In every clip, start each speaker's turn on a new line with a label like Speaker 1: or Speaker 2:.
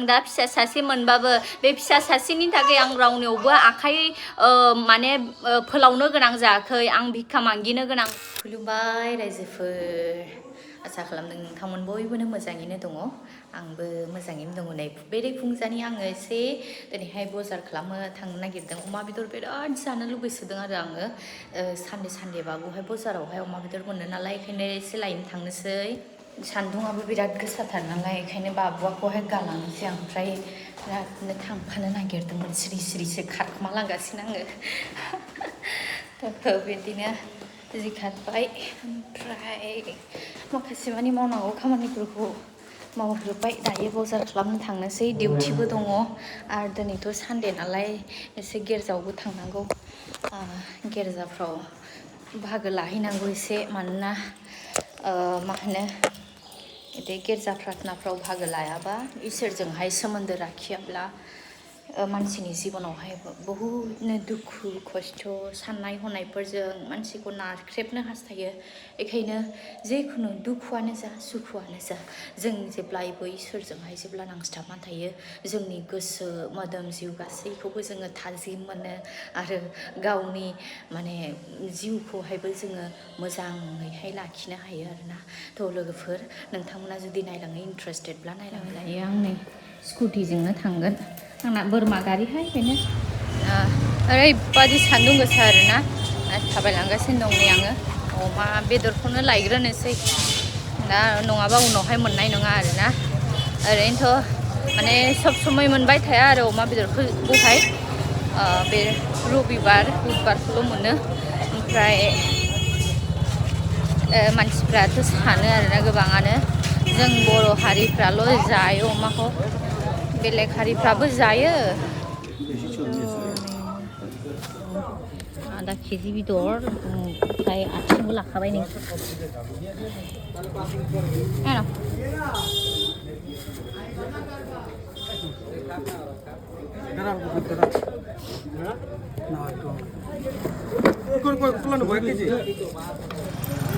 Speaker 1: दा फिसा सासे मोनबाबो बे फिसा सासेनि थाखाय आं रावनियावबो आखाइ माने फोलावनो गोनां जायाखै आं भिक्षा मागिनो गोनां खुलुमबाय रायजोफोर आसा खालामदों नोंथांमोन बयबोनो मोजाङैनो दङ आंबो मोजाङैनो दङ नै बेरे फुंजानि आङो एसे दिनैहाय बाजार खालामनो थांनो नागिरदों अमा बेदर बिराद जानो लुबैसोदों आरो आङो सानदेबा बहाय बाजारावहाय अमा बेदर मोनो नालाय बेखायनो एसे लायनो थांनोसै सान्दुङाबो बिराद गोसाथार नालाय बेखायनो बाबुआखौहाय गालांनोसै आं ओमफ्राय बिरादनो थांफानो नागिरदोंमोन सिरि सिरिसो खारखोमालांगासिनो आङो बिदिनो जि खारबाय ओमफ्राय माखासे मानि मावनांगौ खामानिफोरखौ मावग्रोबाय दायो बाजार खालामनो थांनोसै डिउटिबो दङ आरो दिनैथ' सानडे नालाय एसे गिर्जायावबो थांनांगौ गिर्जाफ्राव बाहागो लाहैनांगौ एसे मानोना मा होनो बे गिर्जा प्रार्थनाफ्राव बाहागो लायाबा इसोरजोंहाय सोमोन्दो लाखियाब्ला मानसिनि जिबनावहाय बहुतनो दुखु खस्थ' साननाय हनायफोरजों मानसिखौ नाख्रेबनो हास्थायो बेखायनो जेखुनु दुखुआनो जा सुखुआनो जा जों जेब्लायबो इसोरजोंहाय जेब्ला नांस्थाबनानै थायो जोंनि गोसो मोदोम जिउ गासैखौबो जोङो थाजिम मोनो आरो गावनि माने जिउखौहायबो जोङो मोजाङैहाय लाखिनो हायो आरोना थ' लोगोफोर नोंथांमोना जुदि नायलांनो इन्टारेस्टेडब्ला नायलांनो दायो आं नै स्कुटिजोंनो थांगोन आंना बोरमा गारिहाय बेनो ओरैबादि सान्दुं गोसा आरोना थाबायलांगासिनो दं नै आङो अमा बेदरखौनो लायग्रोनोसै दा नङाबा उनावहाय मोननाय नङा आरोना ओरैनोथ' माने सब समय मोनबाय थाया आरो अमा बेदरखौहाय बे रबिबार बुधबारखौल' मोनो ओमफ्राय मानसिफ्राथ' सानो आरोना गोबाङानो जों बर' हारिफ्राल' जायो अमाखौ बेलेग हारिफ्राबो जायो आधा केजि बेदर ओमफ्राय आथिंबो लाखाबाय नै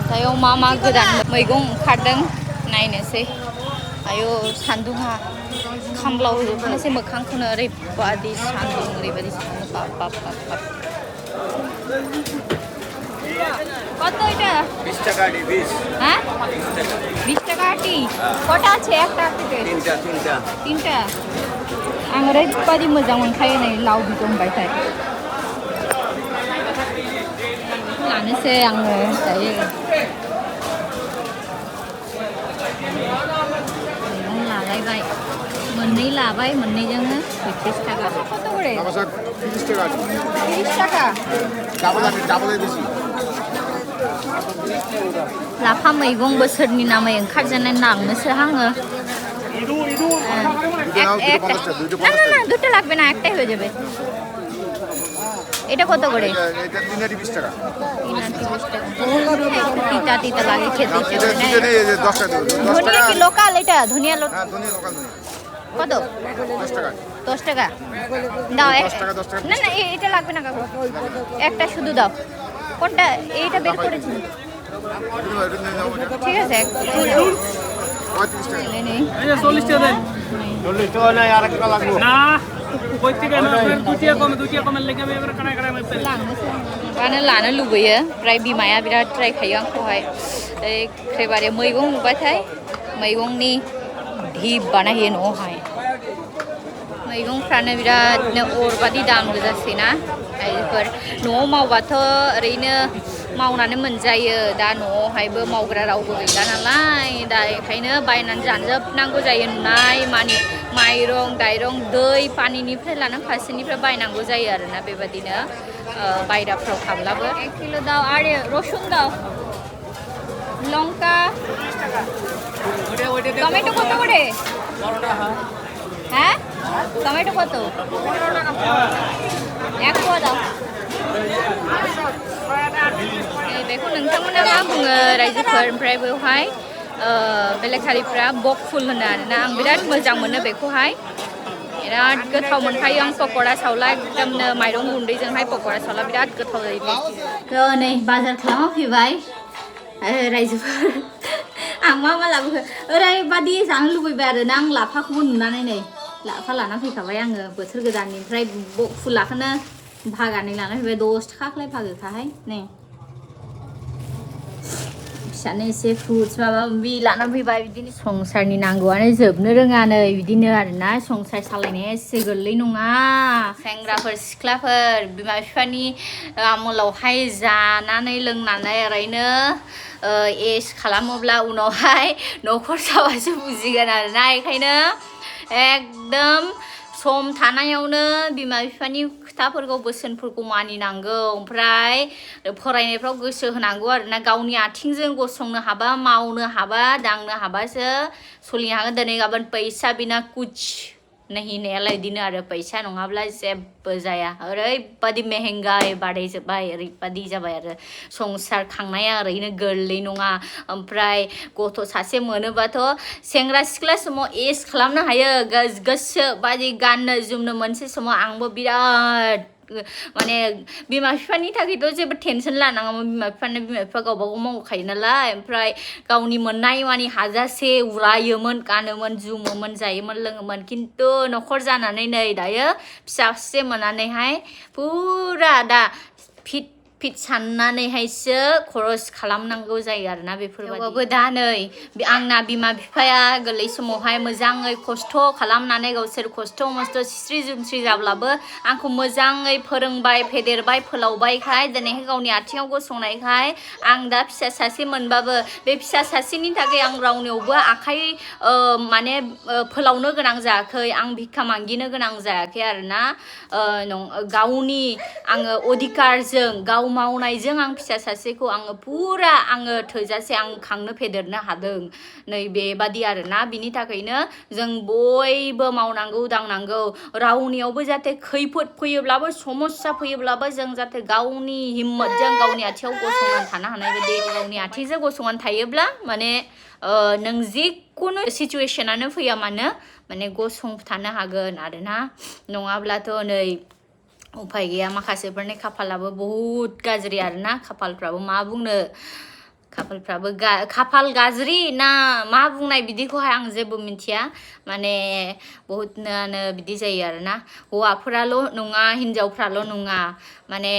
Speaker 1: दायो मा गोदान मैगं ओंखारदों नायनोसै आयौ सान्दुङा खामब्लावजोबनोसै मोखांखौनो ओरैबादि सान्दुं ओरैबादि सान्दुं बाप बाप बाप बाप কত এটা 20 টাকা আটি 20 হ্যাঁ 20 টাকা আটি কটা আছে একটা থেকে তিনটা आं ओरैबादि मोजां मोनखायो नै लाव बिदंबायथाय लानोसै आङो दायो मैगं लालायबाय मोननै लाबाय मोननैजोंनो 30 টাকা কত করে 30 টাকা 30 টাকা ডাবল দিছি लाफा मैगं बोसोरनि नामै ओंखारजेननाय लांनोसो आङो না দুটো লাগবে না একটাই হয়ে যাবে এটা কত করে এটা 320 টাকা 320 টাকা তিতা তিতা লাগে খেতে ধনিয়া কি লোকাল এটা ধনিয়া লোকাল হ্যাঁ ধনিয়া লোকাল কত 10 টাকা 10 টাকা দাও 10 টাকা 10 টাকা না না এটা লাগবে না কাকু একটা শুধু দাও কোনটা এইটা বের করেছি ঠিক আছে 35 টাকা নেই এই 40 টাকা দেন 40 টাকা না আর একটা লাগবে না কই থেকে না দুটিয়া কম লাগে আমি এবারে কানাय কাनाय मैं लांनो लानो लुबैयो ओमफ्राय बिमाया बिराद रायखायो आंखौहाय एखेबारे मैगं नुबाथाय मैगंनि धिप बानायो न'आवहाय मैगंफ्रानो बिरादनो अरबादि दाम गोजासै ना आइजोफोर न'आव मावबाथ' ओरैनो मावनानै मोनजायो दा न'आवहायबो मावग्रा रावबो गैला नालाय दा बेखायनो बायनानै जानजोबनांगौ जायो नुनाय मानि माइरं दाइरं दै पानिनिफ्राय लानानै फारसेनिफ्राय बायनांगौ जायो आरोना बेबादिनो बायराफ्राव थाब्लाबो 1 किलो दाও আর রসুন দাও লঙ্কা টমেটো কত করে 12 টাকা হ্যাঁ টমেটো কত 1 পোয়া দাও बेखौ नोंथांमोना मा बुङो रायजोफोर ओमफ्राय बेवहाय बेलेग हारिफ्रा बक फुल होनो आरोना आं बिराद मोजां मोनो बेखौहाय बिराद गोथाव मोनखायो आं पक'रा सावला एकदमनो माइरं गुन्दैजोंहाय पक'रा सावला बिराद गोथाव जायो नै बाजार खालामना फैबाय रायजोफोर आं मा लाबोखो ओरैबादि जानो लुबैबाय आरोना आं लाफाखौबो नुनानै नै लाफा लाना फैखाबाय आङो बोथोर गोदाननिफ्राय फुलाखौनो भागानै लाना फैबाय 10 थाखालाय भागोखाहाय नै फिसानो एसे फ्रुट्स माबा माबि लाना फैबाय बिदिनो संसारनि नांगौआनो जोबनो रोङा नै बिदिनो आरोना संसार सालायनाया एसे गोरलै नङा सेंग्राफोर सिख्लाफोर बिमा बिफानि आमोलावहाय जानानै लोंनानै ओरैनो एस खालामोब्ला उनावहाय न'खर जाबासो बुजिगोन आरोना बेखायनो एकदम सम थानायावनो बिमा बिफानि खोथाफोरखौ बोसोनफोरखौ मानिनांगौ ओमफ्राय फरायनायफ्राव गोसो होनांगौ आरोना गावनि आथिंजों गसंनो हाबा मावनो हाबा दांनो हाबासो सोलिनो हागोन दिनै गाबोन फैसा बिना कुछ नहीं होननायालाय बिदिनो आरो फैसा नङाब्ला जेबो जाया ओरैबादि मेहेंगाय बारायजोब्बाय ओरैबादि जाबाय आरो संसार खांनाया ओरैनो गोरलै नङा ओमफ्राय गथ' सासे मोनोबाथ' सेंग्रा सिख्ला समाव एस खालामनो हायो गोसो बादि गाननो जोमनो मोनसे समाव आंबो बिराद माने बिमा बिफानि थाखायथ' जेबो टेनसन लानाङामोन बिमा बिफा गावबागाव मावखायो नालाय ओमफ्राय गावनि मोननाय मानि हाजासे उरायोमोन गानोमोन जुमोमोन जायोमोन लोङोमोन खिन्थु न'खर जानानै नै दायो फिसा सासे मोननानैहाय फुरा दा फिट साननानैहायसो खरस खालामनांगौ जायो आरोना बेफोरबायदिबो दा नै आंना बिमा बिफाया गोरलै समावहाय मोजाङै खस्थ' खालामनानै गावसोर खस्थ' मस्थ' सिस्रि जुमस्रि जाब्लाबो आंखौ मोजाङै फोरोंबाय फेदेरबाय फोलावबायखाय दिनैहाय गावनि आथिङाव गसंनायखाय आं दा फिसा सासे मोनबाबो बे फिसा सासेनि थाखाय आं रावनियावबो आखाइ माने फोलावनो गोनां जायाखै आं भिक्षा मागिनो गोनां जायाखै आरोना गावनि आङो अधिकारजों गाव मावनायजों आं फिसा सासेखौ आङो फुरा आङो थोजासे आं खांनो फेदेरनो हादों नै बेबादि आरोना बिनि थाखायनो जों बयबो मावनांगौ दांनांगौ रावनियावबो जाहाथे खैफोद फैयोब्लाबो समस्या फैयोब्लाबो जों जाहाथे गावनि हिम्मतजों गावनि आथिङाव गसंनानै थानो हानाय बायदि गावनि आथिंजों गसंनानै थायोब्ला माने नों जिखुनु सिचुवेसनानो फैया मानो माने गसंथानो हागोन आरोना नङाब्लाथ' नै उफाय गैया माखासेफोरनि खाफालाबो बहुद गाज्रि आरोना खाफालफ्राबो मा बुंनो खाफालफ्राबो खाफाल गाज्रि ना मा बुंनाय बिदिखौहाय आं जेबो मिथिया माने बहुतनो बिदि जायो आरोना हौवाफोराल' नङा हिनजावफ्राल' नङा माने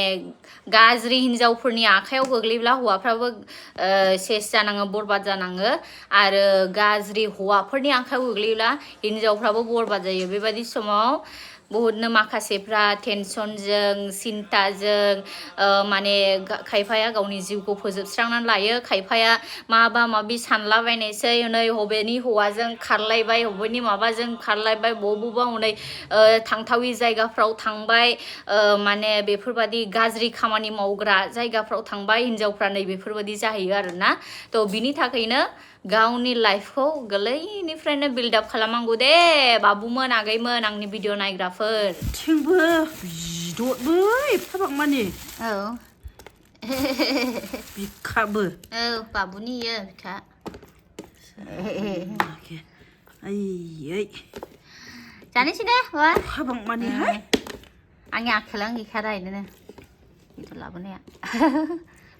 Speaker 1: गाज्रि हिनजावफोरनि आखायाव गोग्लैब्ला हौवाफ्राबो सेस जानाङो बरबाद जानाङो आरो गाज्रि हौवाफोरनि आखायाव गोग्लैब्ला हिनजावफ्राबो बरबाद जायो बेबायदि समाव बहुतनो माखासेफ्रा टेनसनजों सिन्ताजों माने खायफाया गावनि जिउखौ फोजोबस्रांनानै लायो खायफाया माबा माबि सानलाबायनायसै नै हबेनि हौवाजों खारलायबाय हबेनि माबाजों खारलायबाय बबेबा हनै थांथावि जायगाफ्राव थांबाय माने बेफोरबादि गाज्रि खामानि मावग्रा जायगाफ्राव थांबाय हिनजावफ्रा नै बेफोरबादि जाहैयो आरोना थ' बिनि थाखायनो गावनि लाइफखौ गोरलैनिफ्रायनो बिल्डआप खालामनांगौ दे बाबुमोन आगैमोन आंनि भिडिअ नायग्राफोर
Speaker 2: थिंबो बिदतबो एफाबां मानि
Speaker 1: औ
Speaker 2: बिखाबो
Speaker 1: औ बाबुनि इयो बिखा
Speaker 2: आयै
Speaker 1: जानोसै दे वा
Speaker 2: एफाबां मानिहाय
Speaker 1: आंनि आखायानो गैखाया इदिनो बेदर लाबोनाया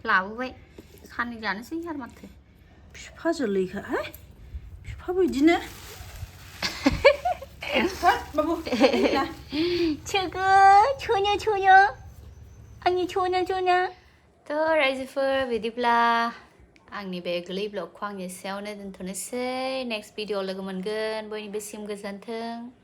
Speaker 1: लाबोबाय सानै जानोसै आरो माथो
Speaker 2: बिफा जोलैखाहाय बिफाबो बिदिनो बाबु
Speaker 1: छोनो आंनि छोनो थ' रायजोफोर बिदिब्ला आंनि बे गोरलै ब्लगखौ आं एसेयावनो दोनथ'नोसै नेक्स्ट भिडिअ लोगो मोनगोन बयनिबोसिम गोजोन्थों